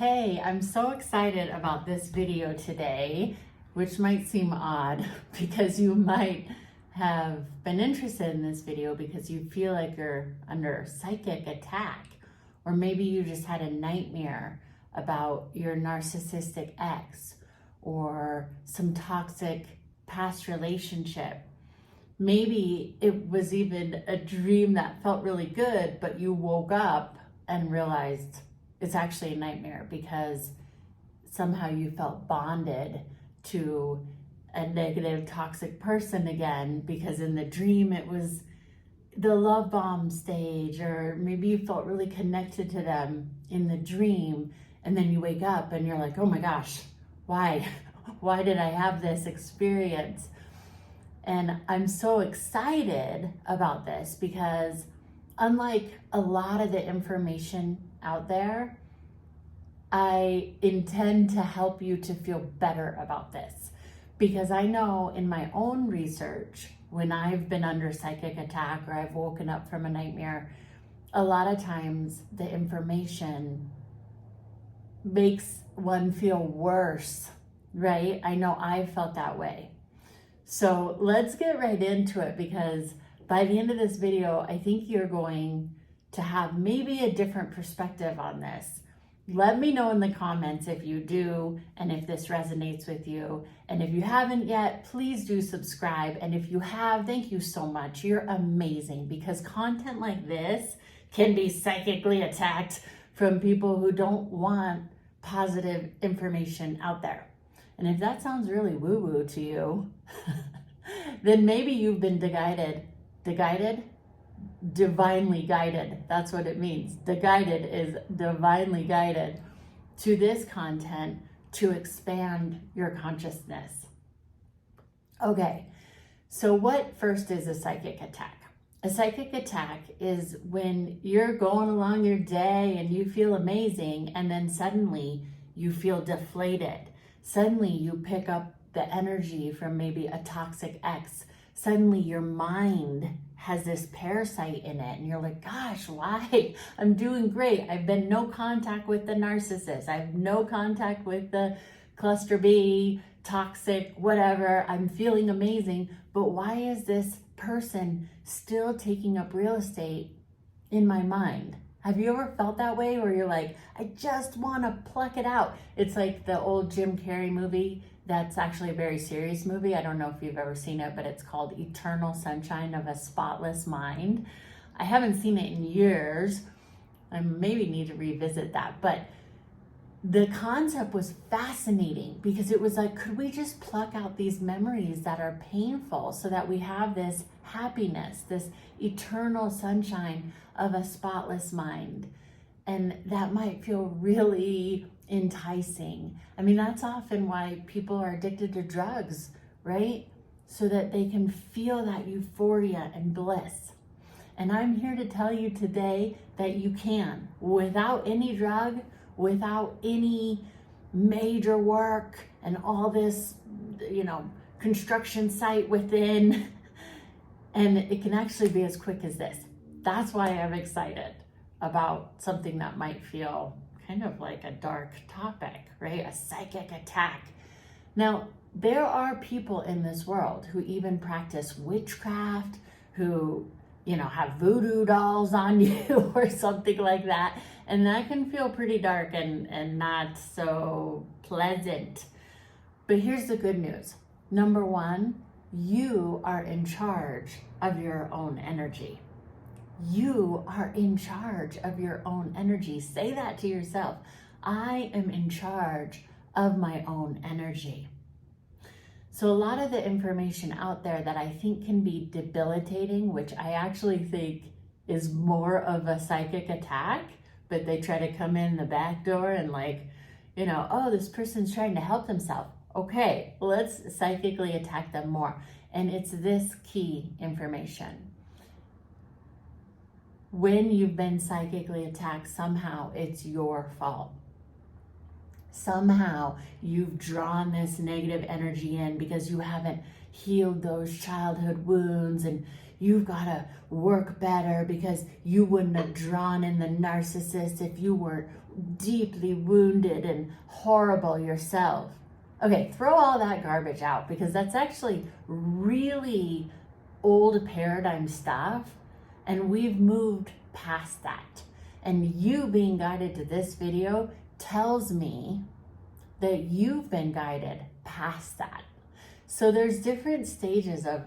Hey, I'm so excited about this video today, which might seem odd because you might have been interested in this video because you feel like you're under psychic attack, or maybe you just had a nightmare about your narcissistic ex or some toxic past relationship. Maybe it was even a dream that felt really good, but you woke up and realized it's actually a nightmare because somehow you felt bonded to a negative, toxic person again, because in the dream it was the love bomb stage, or maybe you felt really connected to them in the dream, and then you wake up and you're like, oh my gosh, why did I have this experience? And I'm so excited about this because unlike a lot of the information out there, I intend to help you to feel better about this, because I know in my own research, when I've been under psychic attack or I've woken up from a nightmare, a lot of times the information makes one feel worse, right? I know I've felt that way. So let's get right into it, because by the end of this video, I think you're going to have maybe a different perspective on this. Let me know in the comments if you do, and if this resonates with you. And if you haven't yet, please do subscribe. And if you have, thank you so much. You're amazing, because content like this can be psychically attacked from people who don't want positive information out there. And if that sounds really woo-woo to you, then maybe you've been divinely guided. That's what it means. The guided is divinely guided to this content to expand your consciousness. Okay, so what first is a psychic attack? A psychic attack is when you're going along your day and you feel amazing, and then suddenly you feel deflated. Suddenly you pick up the energy from maybe a toxic ex. Suddenly your mind has this parasite in it, and you're like, gosh, why? I'm doing great. I've been no contact with the narcissist. I have no contact with the cluster B, toxic, whatever. I'm feeling amazing. But why is this person still taking up real estate in my mind? Have you ever felt that way, where you're like, I just want to pluck it out? It's like the old Jim Carrey movie. That's actually a very serious movie. I don't know if you've ever seen it, but it's called Eternal Sunshine of a Spotless Mind. I haven't seen it in years. I maybe need to revisit that. But the concept was fascinating, because it was like, could we just pluck out these memories that are painful so that we have this happiness, this eternal sunshine of a spotless mind? And that might feel really enticing. I mean, that's often why people are addicted to drugs, right? So that they can feel that euphoria and bliss. And I'm here to tell you today that you can, without any drug, without any major work and all this, construction site within. And it can actually be as quick as this. That's why I'm excited about something that might feel kind of like a dark topic, right? A psychic attack. Now, there are people in this world who even practice witchcraft, who, have voodoo dolls on you or something like that. And that can feel pretty dark and not so pleasant. But here's the good news. Number one, you are in charge of your own energy. You are in charge of your own energy. Say that to yourself. I am in charge of my own energy. So a lot of the information out there that I think can be debilitating, which I actually think is more of a psychic attack, but they try to come in the back door and oh, this person's trying to help themselves. Okay, let's psychically attack them more. And it's this key information. When you've been psychically attacked, somehow it's your fault. Somehow you've drawn this negative energy in because you haven't healed those childhood wounds, and you've got to work better because you wouldn't have drawn in the narcissist if you were deeply wounded and horrible yourself. Okay, throw all that garbage out, because that's actually really old paradigm stuff, and we've moved past that. And you being guided to this video tells me that you've been guided past that. So there's different stages of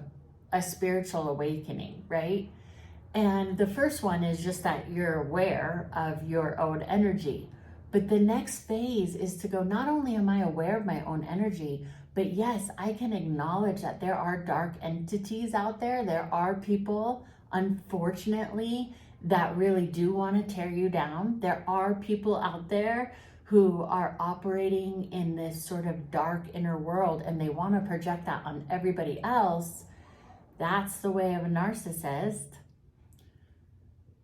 a spiritual awakening, right? And the first one is just that you're aware of your own energy. But the next phase is to go, not only am I aware of my own energy, but yes, I can acknowledge that there are dark entities out there. There are people, unfortunately, that really do want to tear you down. There are people out there who are operating in this sort of dark inner world, and they want to project that on everybody else. That's the way of a narcissist,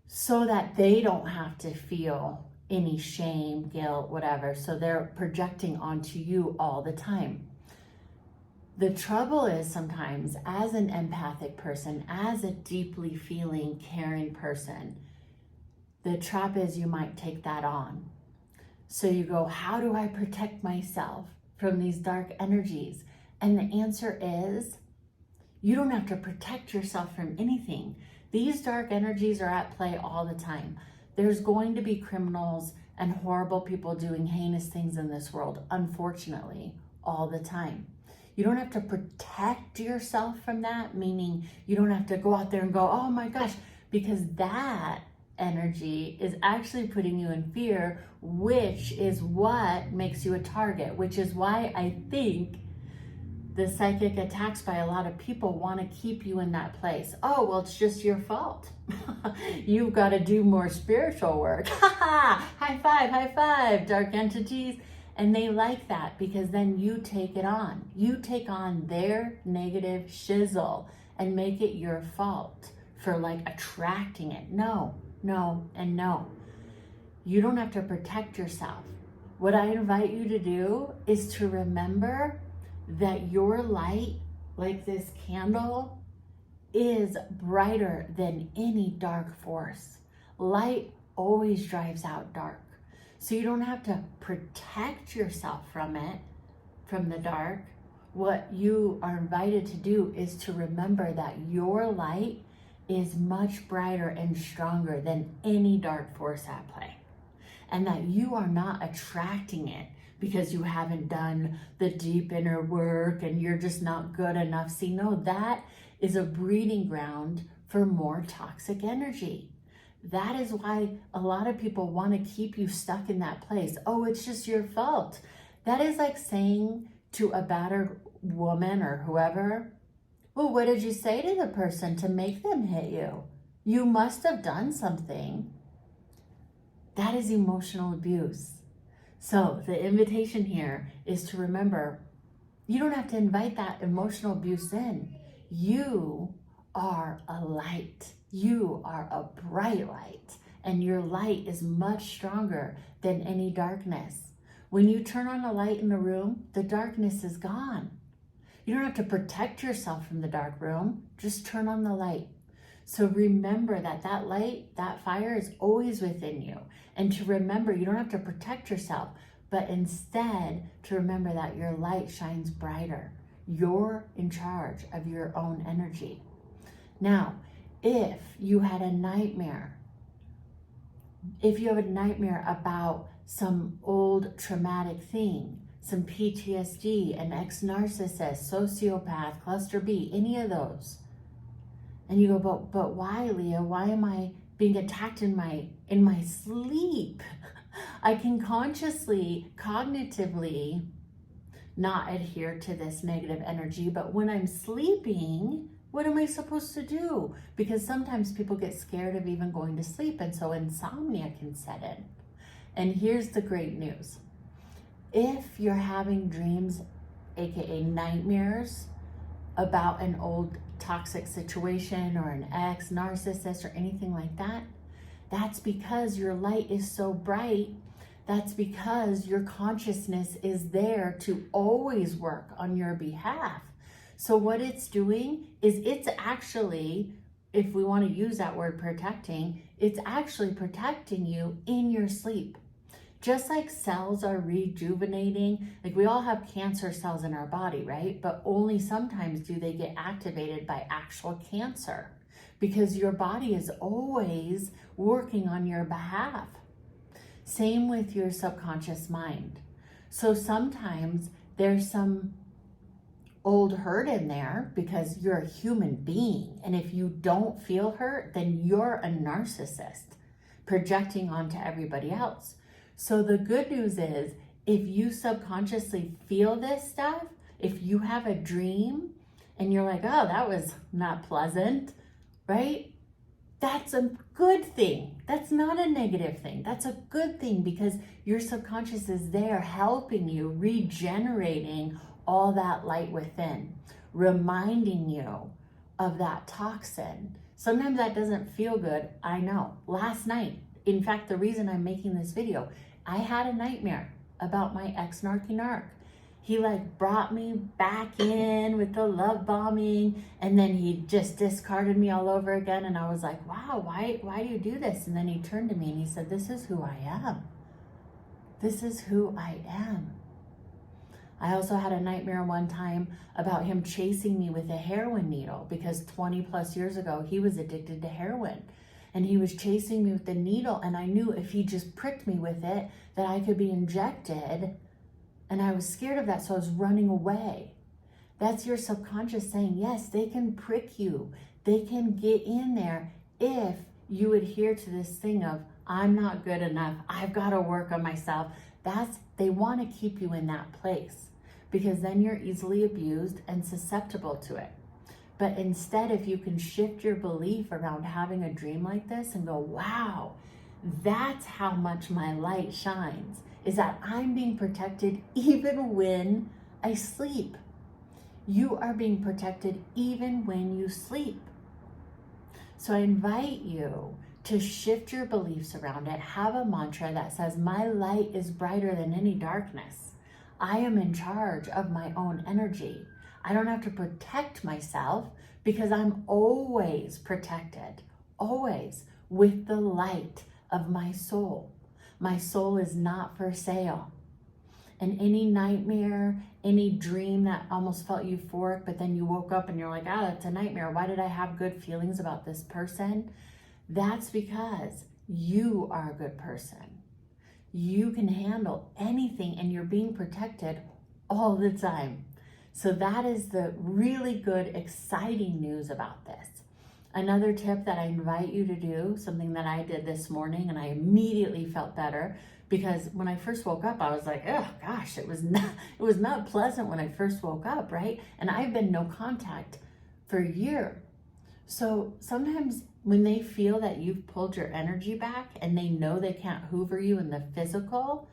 so that they don't have to feel any shame, guilt, whatever. So they're projecting onto you all the time. The trouble is, sometimes as an empathic person, as a deeply feeling, caring person, the trap is you might take that on. So you go, how do I protect myself from these dark energies? And the answer is, you don't have to protect yourself from anything. These dark energies are at play all the time. There's going to be criminals and horrible people doing heinous things in this world, unfortunately, all the time. You don't have to protect yourself from that, meaning you don't have to go out there and go, oh my gosh, because that energy is actually putting you in fear, which is what makes you a target, which is why I think the psychic attacks by a lot of people want to keep you in that place. Oh, well, it's just your fault. You've got to do more spiritual work. High five, dark entities. And they like that, because then you take it on. You take on their negative shizzle and make it your fault for like attracting it. No, and no. You don't have to protect yourself. What I invite you to do is to remember that your light, like this candle, is brighter than any dark force. Light always drives out dark. So you don't have to protect yourself from it, from the dark. What you are invited to do is to remember that your light is much brighter and stronger than any dark force at play. And that you are not attracting it because you haven't done the deep inner work and you're just not good enough. See, no, that is a breeding ground for more toxic energy. That is why a lot of people want to keep you stuck in that place. Oh, it's just your fault. That is like saying to a battered woman or whoever, well, what did you say to the person to make them hit you? You must have done something. That is emotional abuse. So the invitation here is to remember, you don't have to invite that emotional abuse in. You are a light. You are a bright light, and your light is much stronger than any darkness. When you turn on a light in the room, the darkness is gone. You don't have to protect yourself from the dark room. Just turn on the light. So remember that that light, that fire is always within you. And to remember, you don't have to protect yourself, but instead to remember that your light shines brighter. You're in charge of your own energy. Now, if you had a nightmare, if you have a nightmare about some old traumatic thing, some PTSD, an ex-narcissist, sociopath, cluster B, any of those, and you go, but why, Lea? Why am I being attacked in my sleep? I can consciously, cognitively not adhere to this negative energy, but when I'm sleeping, what am I supposed to do? Because sometimes people get scared of even going to sleep, and so insomnia can set in. And here's the great news. If you're having dreams, aka nightmares, about an old toxic situation or an ex-narcissist or anything like that, that's because your light is so bright. That's because your consciousness is there to always work on your behalf. So what it's doing is it's actually, if we want to use that word protecting, it's actually protecting you in your sleep. Just like cells are rejuvenating, like we all have cancer cells in our body, right? But only sometimes do they get activated by actual cancer, because your body is always working on your behalf. Same with your subconscious mind. So sometimes there's some old hurt in there because you're a human being. And if you don't feel hurt, then you're a narcissist projecting onto everybody else. So the good news is, if you subconsciously feel this stuff, if you have a dream and you're like, oh, that was not pleasant, right? That's a good thing. That's not a negative thing. That's a good thing, because your subconscious is there helping you, regenerating all that light within, reminding you of that toxin. Sometimes that doesn't feel good. I know. Last night, in fact, the reason I'm making this video, I had a nightmare about my ex-narc. He like brought me back in with the love bombing, and then he just discarded me all over again. And I was like, wow, why do you do this? And then he turned to me and he said, this is who I am. This is who I am. I also had a nightmare one time about him chasing me with a heroin needle, because 20 plus years ago, he was addicted to heroin. And he was chasing me with the needle, and I knew if he just pricked me with it, that I could be injected. And I was scared of that, so I was running away. That's your subconscious saying, yes, they can prick you. They can get in there if you adhere to this thing of, I'm not good enough. I've got to work on myself. They want to keep you in that place, because then you're easily abused and susceptible to it. But instead, if you can shift your belief around having a dream like this and go, wow, that's how much my light shines, is that I'm being protected even when I sleep. You are being protected even when you sleep. So I invite you to shift your beliefs around it. Have a mantra that says, my light is brighter than any darkness. I am in charge of my own energy. I don't have to protect myself, because I'm always protected, always, with the light of my soul. My soul is not for sale. And any nightmare, any dream that almost felt euphoric, but then you woke up and you're like, ah, that's a nightmare. Why did I have good feelings about this person? That's because you are a good person. You can handle anything, and you're being protected all the time. So that is the really good, exciting news about this. Another tip that I invite you to do, something that I did this morning, and I immediately felt better, because when I first woke up, I was like, oh gosh, it was not pleasant when I first woke up, right? And I've been no contact for a year. So sometimes when they feel that you've pulled your energy back and they know they can't hoover you in the physical,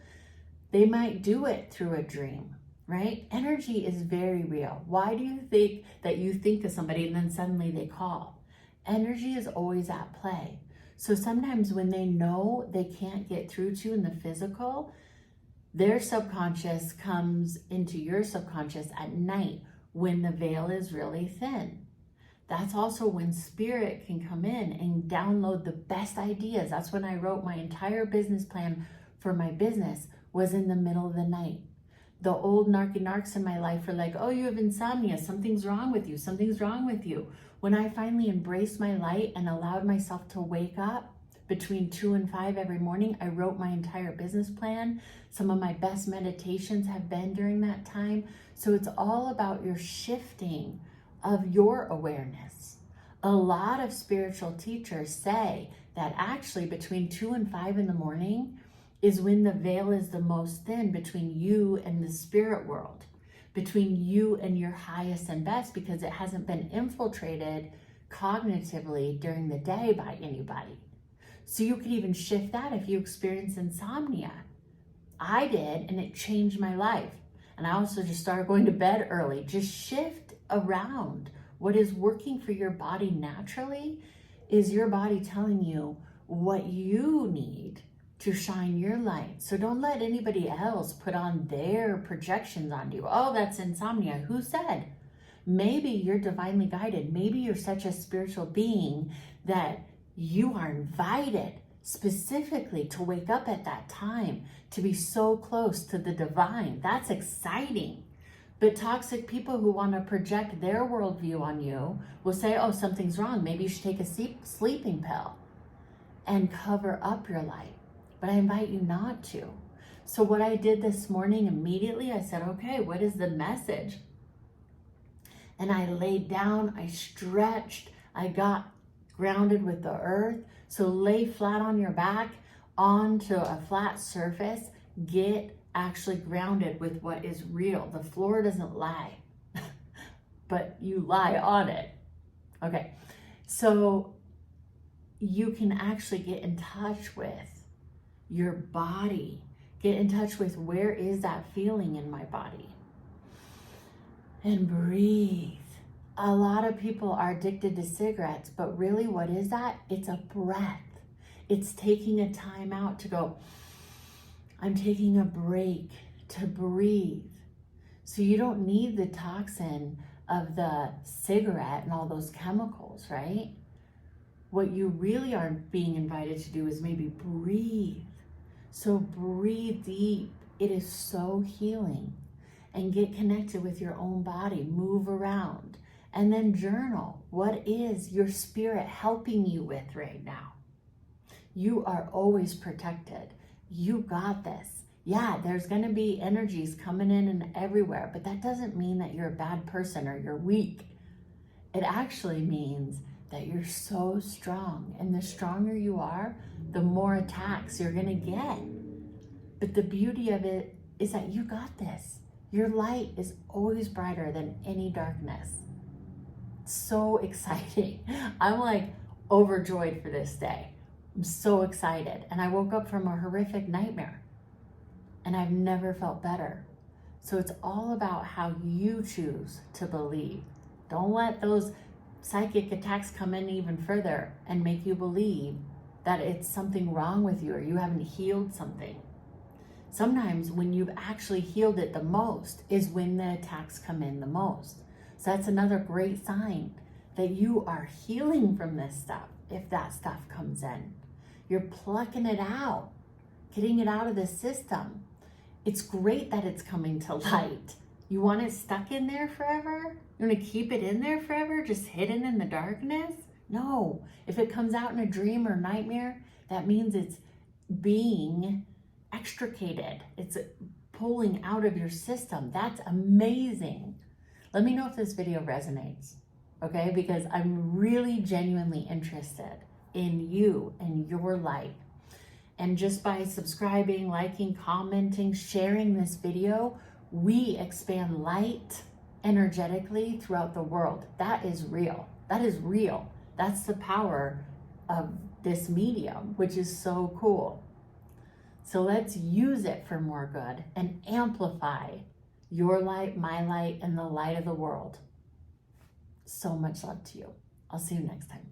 they might do it through a dream, right? Energy is very real. Why do you think that you think of somebody and then suddenly they call? Energy is always at play. So sometimes when they know they can't get through to you in the physical, their subconscious comes into your subconscious at night when the veil is really thin. That's also when spirit can come in and download the best ideas. That's when I wrote my entire business plan for my business, was in the middle of the night. The old narcs in my life are like, oh, you have insomnia. Something's wrong with you. Something's wrong with you. When I finally embraced my light and allowed myself to wake up between 2 and 5 every morning, I wrote my entire business plan. Some of my best meditations have been during that time. So it's all about your shifting of your awareness. A lot of spiritual teachers say that actually between 2 and 5 in the morning is when the veil is the most thin between you and the spirit world, between you and your highest and best, because it hasn't been infiltrated cognitively during the day by anybody. So you could even shift that if you experience insomnia. I did, and it changed my life. And I also just started going to bed early. Just shift around. What is working for your body naturally is your body telling you what you need to shine your light. So don't let anybody else put on their projections on you. Oh, that's insomnia. Who said? Maybe you're divinely guided. Maybe you're such a spiritual being that you are invited specifically to wake up at that time, to be so close to the divine. That's exciting. But toxic people who want to project their worldview on you will say, oh, something's wrong. Maybe you should take a sleeping pill and cover up your light. But I invite you not to. So what I did this morning, immediately, I said, okay, what is the message? And I laid down, I stretched, I got grounded with the earth. So lay flat on your back onto a flat surface. Get actually grounded with what is real. The floor doesn't lie, but you lie on it. Okay, so you can actually get in touch with your body. Get in touch with, where is that feeling in my body? And breathe. A lot of people are addicted to cigarettes, but really what is that? It's a breath. It's taking a time out to go, I'm taking a break to breathe. So you don't need the toxin of the cigarette and all those chemicals, right? What you really are being invited to do is maybe breathe. So breathe deep. It is so healing. And get connected with your own body. Move around. And then journal. What is your spirit helping you with right now? You are always protected. You got this. Yeah, there's going to be energies coming in and everywhere, but that doesn't mean that you're a bad person or you're weak. It actually means that you're so strong. And the stronger you are, the more attacks you're going to get. But the beauty of it is that you got this. Your light is always brighter than any darkness. So exciting. I'm like overjoyed for this day. I'm so excited. And I woke up from a horrific nightmare and I've never felt better. So it's all about how you choose to believe. Don't let those psychic attacks come in even further and make you believe that it's something wrong with you or you haven't healed something. Sometimes when you've actually healed it the most is when the attacks come in the most. So that's another great sign that you are healing from this stuff. If that stuff comes in, you're plucking it out, getting it out of the system. It's great that it's coming to light. You want it stuck in there forever? You want to keep it in there forever, just hidden in the darkness? No. If it comes out in a dream or nightmare, that means it's being extricated. It's pulling out of your system. That's amazing. Let me know if this video resonates, okay? Because I'm really genuinely interested in you and your light. And just by subscribing, liking, commenting, sharing this video, we expand light energetically throughout the world. That is real. That is real. That's the power of this medium, which is so cool. So let's use it for more good and amplify your light, my light, and the light of the world. So much love to you. I'll see you next time.